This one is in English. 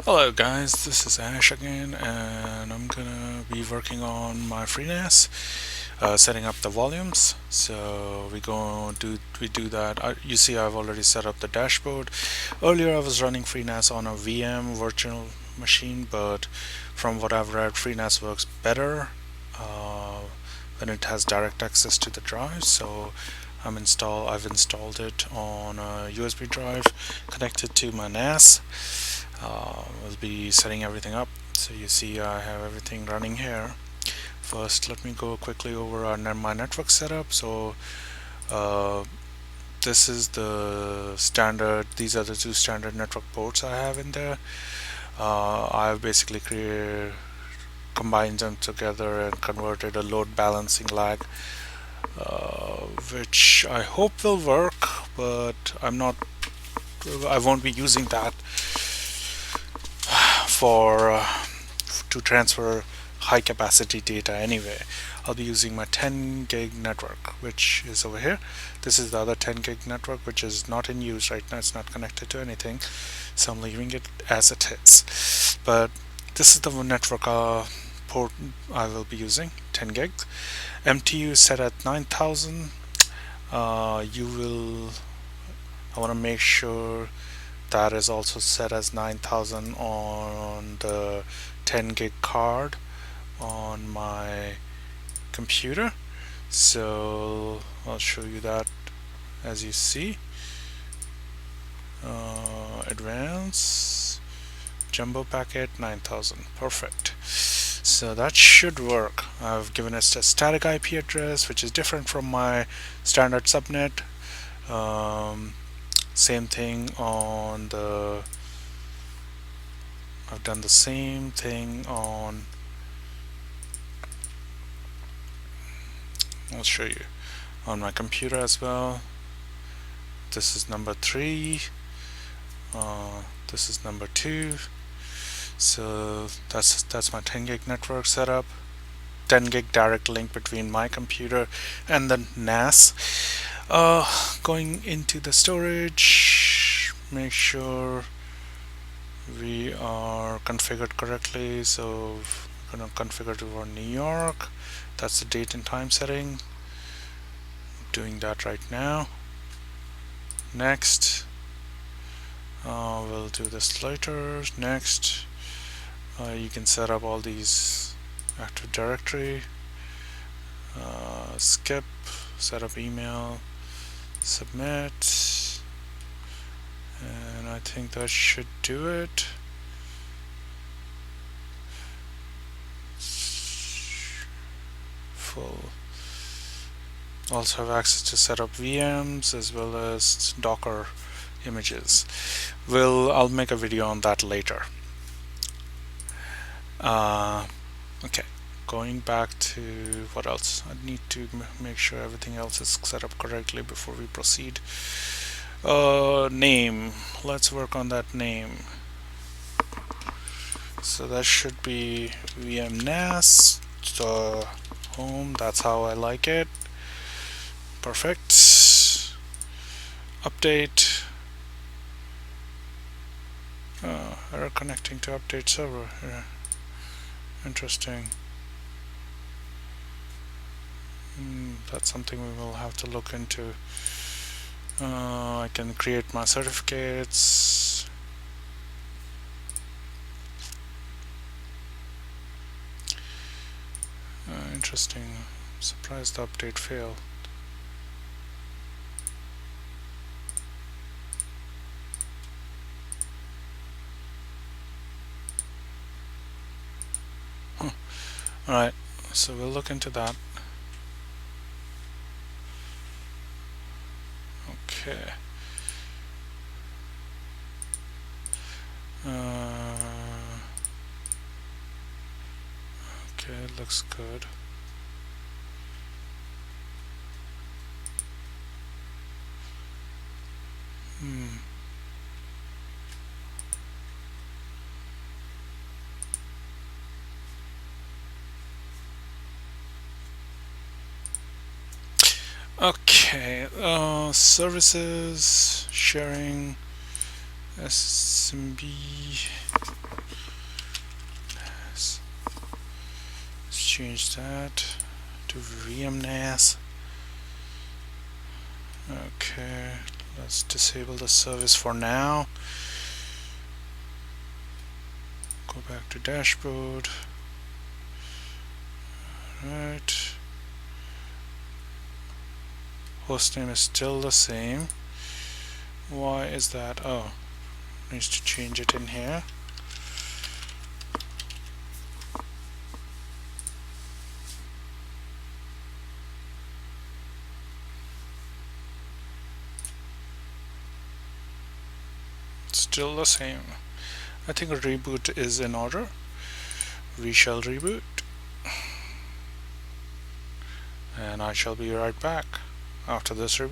Hello guys, this is Ash again, and I'm gonna be working on my Freenas, setting up the volumes. So we do that. You see, I've already set up the dashboard. Earlier, I was running Freenas on a VM virtual machine, but from what I've read, Freenas works better uh, when it has direct access to the drive. So I've installed it on a USB drive connected to my NAS. We'll be setting everything up. So you see I have everything running here. First, let me go quickly over my network setup. So uh, this is the standard, these are the two standard network ports I have in there. I've basically combined them together and converted a load balancing lag, which I hope will work, but I won't be using that for to transfer high capacity data anyway. I'll be using my 10 gig network, which is over here. This is the other 10 gig network, which is not in use right now. It's not connected to anything, so I'm leaving it as it is. But this is the network port I will be using, 10 gigs. MTU is set at 9000. You will I want to make sure that is also set as 9000 on the 10 gig card on my computer. So I'll show you that. As you see, advanced jumbo packet 9000, perfect. So that should work. I've given it a static IP address, which is different from my standard subnet. Same thing on the I've done the same thing on, I'll show you, on my computer as well. This is number 3, this is number 2. So that's my 10 gig network setup. 10 gig direct link between my computer and the NAS. Going into the storage, make sure we are configured correctly. So we're gonna configure to our New York. That's the date and time setting. Doing that right now. Next, we'll do this later. Next, you can set up all these Active Directory. Skip, set up email, submit, and I think that should do it. Full. Also have access to set up VMs as well as Docker images. I'll make a video on that later. Okay, going back to what else? I need to make sure everything else is set up correctly before we proceed. Name. Let's work on that name. So that should be VMNAS home. That's how I like it. Perfect. Update. Error connecting to update server. Yeah. Interesting. That's something we will have to look into. I can create my certificates. Interesting. Surprised the update failed. Alright, so we'll look into that. Okay. Okay, it looks good. Okay, services, sharing, SMB. change that to VMNAS. Okay, let's disable the service for now. Go back to dashboard. Right. Hostname is still the same. Why is that? Oh, needs to change it in here. Still the same. I think a reboot is in order. We shall reboot. And I shall be right back after this reboot.